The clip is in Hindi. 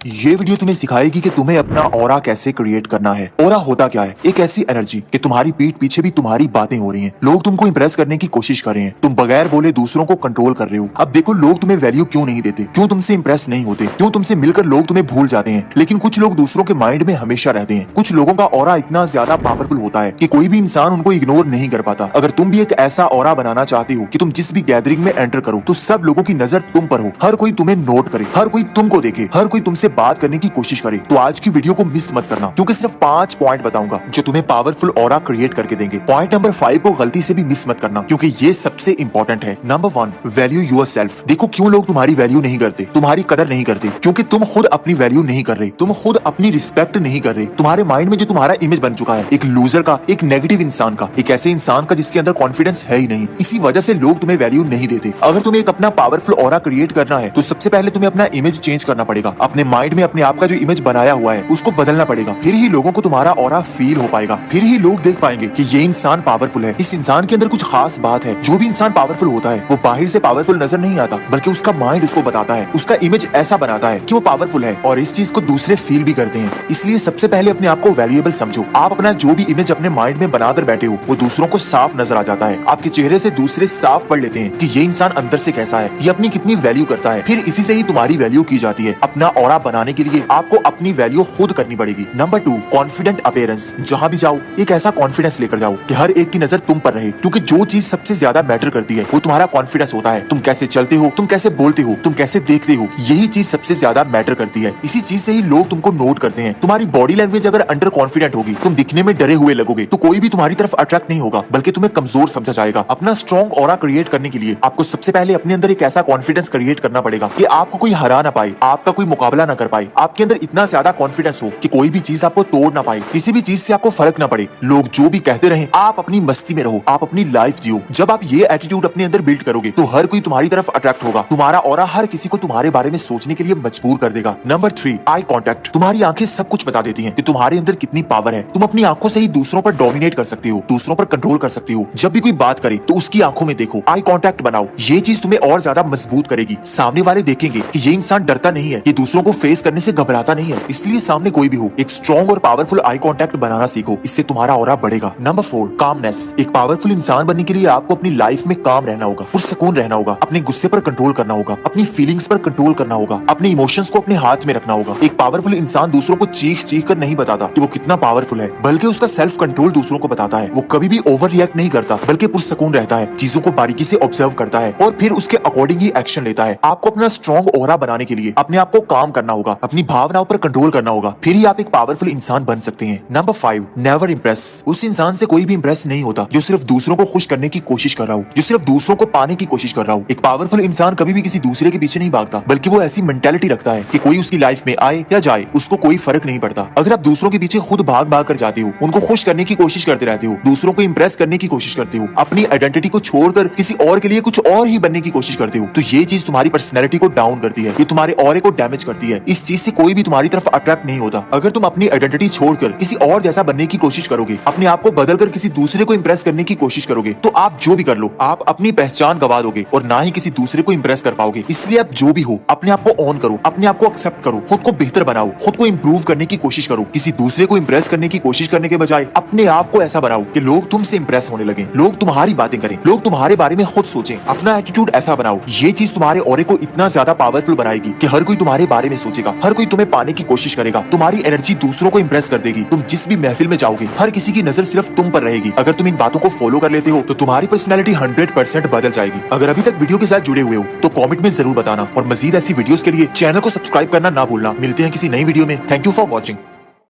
ये वीडियो तुम्हें सिखाएगी कि तुम्हें अपना ऑरा कैसे क्रिएट करना है। ऑरा होता क्या है? एक ऐसी एनर्जी कि तुम्हारी पीठ पीछे भी तुम्हारी बातें हो रही हैं। लोग तुमको इंप्रेस करने की कोशिश कर रहे हैं, तुम बगैर बोले दूसरों को कंट्रोल कर रहे हो। अब देखो, लोग तुम्हें वैल्यू क्यों नहीं देते, क्यों तुमसे इंप्रेस नहीं होते, क्यों तुमसे मिलकर लोग तुम्हें भूल जाते हैं। लेकिन कुछ लोग दूसरों के माइंड में हमेशा रहते हैं। कुछ लोगों का ऑरा इतना ज्यादा पावरफुल होता है कि कोई भी इंसान उनको इग्नोर नहीं कर पाता। अगर तुम भी एक ऐसा ऑरा बनाना चाहते हो कि तुम जिस भी गैदरिंग में एंटर करो तो सब लोगों की नजर तुम पर हो, हर कोई तुम्हें नोट करे, हर कोई तुमको देखे, हर कोई तुमसे बात करने की कोशिश करे, तो आज की वीडियो को मिस मत करना, क्योंकि सिर्फ 5 पॉइंट बताऊंगा जो तुम्हें पावरफुल ऑरा क्रिएट करके देंगे। पॉइंट नंबर 5 को गलती से भी मिस मत करना, क्योंकि ये सबसे इंपॉर्टेंट है। Number 1, value yourself. देखो, क्यों लोग तुम्हारी वैल्यू नहीं करते, तुम्हारी कदर नहीं करते, क्योंकि तुम खुद अपनी वैल्यू नहीं कर रहे, तुम खुद अपनी रिस्पेक्ट नहीं कर रहे। तुम्हारे माइंड में जो तुम्हारा इमेज बन चुका है, एक लूजर का, एक नेगेटिव इंसान का, एक ऐसे इंसान का जिसके अंदर कॉन्फिडेंस है ही नहीं, इसी वजह से लोग तुम्हें वैल्यू नहीं देते। अगर तुम्हें एक अपना पावरफुल ऑरा क्रिएट करना है तो सबसे पहले तुम्हें अपना इमेज चेंज करना पड़ेगा। अपने माइंड में अपने आप का जो इमेज बनाया हुआ है उसको बदलना पड़ेगा, फिर ही लोगों को तुम्हारा ऑरा फील हो पाएगा, फिर ही लोग देख पाएंगे कि ये इंसान पावरफुल है, इस इंसान के अंदर कुछ खास बात है। जो भी इंसान पावरफुल होता है वो बाहर से पावरफुल नजर नहीं आता, बल्कि उसका माइंड उसको बताता है, उसका इमेज ऐसा बनाता है कि वो पावरफुल है, और इस चीज को दूसरे फील भी करते हैं। इसलिए सबसे पहले अपने आप को वैल्यूएबल समझो। आप अपना जो भी इमेज अपने माइंड में बनाकर बैठे हो वो दूसरों को साफ नजर आ जाता है। आपके चेहरे से दूसरे साफ पढ़ लेते हैं कि ये इंसान अंदर से कैसा है, ये अपनी कितनी वैल्यू करता है। फिर इसी से ही तुम्हारी वैल्यू की जाती है। अपना ऑरा बनाने के लिए आपको अपनी वैल्यू खुद करनी पड़ेगी। Number 2, confident appearance. जहां भी जाओ एक ऐसा कॉन्फिडेंस लेकर जाओ कि हर एक की नजर तुम पर रहे, क्योंकि जो चीज सबसे ज्यादा मैटर करती है वो तुम्हारा कॉन्फिडेंस होता है। तुम कैसे चलते हो, तुम कैसे बोलते हो, तुम कैसे देखते हो, यही चीज सबसे ज्यादा मैटर करती है। इसी चीज से ही लोग तुमको नोट करते हैं। तुम्हारी बॉडी लैंग्वेज अगर अंडर कॉन्फिडेंट होगी, तुम दिखने में डरे हुए लगोगे, तो कोई भी तुम्हारी तरफ अट्रैक्ट नहीं होगा, बल्कि तुम्हें कमजोर समझा जाएगा। अपना स्ट्रॉन्ग ऑरा क्रिएट करने के लिए आपको सबसे पहले अपने अंदर एक ऐसा कॉन्फिडेंस क्रिएट करना पड़ेगा कि आपको कोई हरा ना पाए, आपका कोई मुकाबला ना कर पाए। आपके अंदर इतना ज्यादा कॉन्फिडेंस हो कि कोई भी चीज आपको तोड़ ना पाए, किसी भी चीज से आपको फर्क ना पड़े, लोग जो भी कहते रहे, आप अपनी मस्ती में रहो, आप अपनी लाइफ जियो। जब आप ये एटीट्यूड अपने अंदर बिल्ड करोगे तो हर कोई तुम्हारी तरफ अट्रैक्ट होगा। तुम्हारा ऑरा हर किसी को तुम्हारे बारे में सोचने के लिए मजबूर कर देगा। Number 3, eye contact. तुम्हारी आंखें सब कुछ बता देती हैं कि तुम्हारे अंदर कितनी पावर है। तुम अपनी आंखों से ही दूसरों पर डोमिनेट कर सकते हो, दूसरों पर कंट्रोल कर सकते हो। जब भी कोई बात करे तो उसकी आंखों में देखो, आई कॉन्टैक्ट बनाओ। ये चीज तुम्हें और ज्यादा मजबूत करेगी। सामने वाले देखेंगे कि ये इंसान डरता नहीं है, ये दूसरों को फेस करने से घबराता नहीं है। इसलिए सामने कोई भी हो, एक स्ट्रॉन्ग और पावरफुल आई कॉन्टैक्ट बनाना सीखो, इससे तुम्हारा ऑरा बढ़ेगा। Number 4, calmness. एक पावरफुल इंसान बनने के लिए आपको अपनी लाइफ में काम रहना होगा, पुरसकून रहना होगा, अपने गुस्से पर कंट्रोल करना होगा, अपनी फीलिंग्स पर कंट्रोल करना होगा, अपने इमोशंस को अपने हाथ में रखना होगा। एक पावरफुल इंसान दूसरों को चीख चीख कर नहीं बताता कि वो कितना पावरफुल है, बल्कि उसका सेल्फ कंट्रोल दूसरों को बताता है। वो कभी भी ओवर रिएक्ट नहीं करता, बल्कि पुरसकून रहता है, चीजों को बारीकी से ऑब्जर्व करता है और फिर उसके अकॉर्डिंग ही एक्शन लेता है। आपको अपना स्ट्रॉन्ग ऑरा बनाने के लिए अपने आप को काम करना होगा, अपनी भावनाओं पर कंट्रोल करना होगा, फिर ही आप एक पावरफुल इंसान बन सकते हैं। Number 5, never Impress. उस इंसान से कोई भी इंप्रेस नहीं होता जो सिर्फ दूसरों को खुश करने की कोशिश कर रहा हो, जो सिर्फ दूसरों को पाने की कोशिश कर रहा हो। एक पावरफुल इंसान कभी भी किसी दूसरे के पीछे नहीं भागता, बल्कि वो ऐसी मेंटालिटी रखता है कि कोई उसकी लाइफ में आए या जाए उसको कोई फर्क नहीं पड़ता। अगर आप दूसरों के पीछे खुद भाग भाग कर जाते हो, उनको खुश करने की कोशिश करते रहते हो, दूसरों को इंप्रेस करने की कोशिश करते हो, अपनी आइडेंटिटी को छोड़कर किसी और के लिए कुछ और ही बनने की कोशिश करते हो, तो ये चीज तुम्हारी पर्सनैलिटी को डाउन करती है, ये तुम्हारे ऑरे को डैमेज करती है। इस चीज से कोई भी तुम्हारी तरफ अट्रैक्ट नहीं होता। अगर तुम अपनी आइडेंटिटी छोड़कर किसी और जैसा बनने की कोशिश करोगे, अपने आप को बदलकर किसी दूसरे को इंप्रेस करने की कोशिश करोगे, तो आप जो भी कर लो, आप अपनी पहचान गवा दोगे और ना ही किसी दूसरे को इंप्रेस कर पाओगे। इसलिए आप जो भी हो, अपने आप को ऑन करो, अपने आप को एक्सेप्ट करो, खुद को बेहतर बनाओ, खुद को इंप्रूव करने की कोशिश करो। किसी दूसरे को इंप्रेस करने की कोशिश करने के बजाय अपने आप को ऐसा बनाओ कि लोग तुमसे इंप्रेस होने लगे, लोग तुम्हारी बातें करें, लोग तुम्हारे बारे में खुद सोचें। अपना एटीट्यूड ऐसा बनाओ, ये चीज तुम्हारे ऑरे को इतना ज्यादा पावरफुल बनाएगी कि हर कोई तुम्हारे बारे में सोचेगा, हर कोई तुम्हें पाने की कोशिश करेगा। तुम्हारी एनर्जी दूसरों को इंप्रेस कर देगी। तुम जिस भी महफिल में जाओगे, हर किसी की नजर सिर्फ तुम पर रहेगी। अगर तुम इन बातों को फॉलो कर लेते हो तो तुम्हारी पर्सनैलिटी 100% बदल जाएगी। अगर अभी तक वीडियो के साथ जुड़े हुए हो तो कमेंट में जरूर बताना, और मजीद ऐसी वीडियोस के लिए चैनल को सब्सक्राइब करना ना भूलना। मिलते हैं किसी नई वीडियो में। Thank you for watching.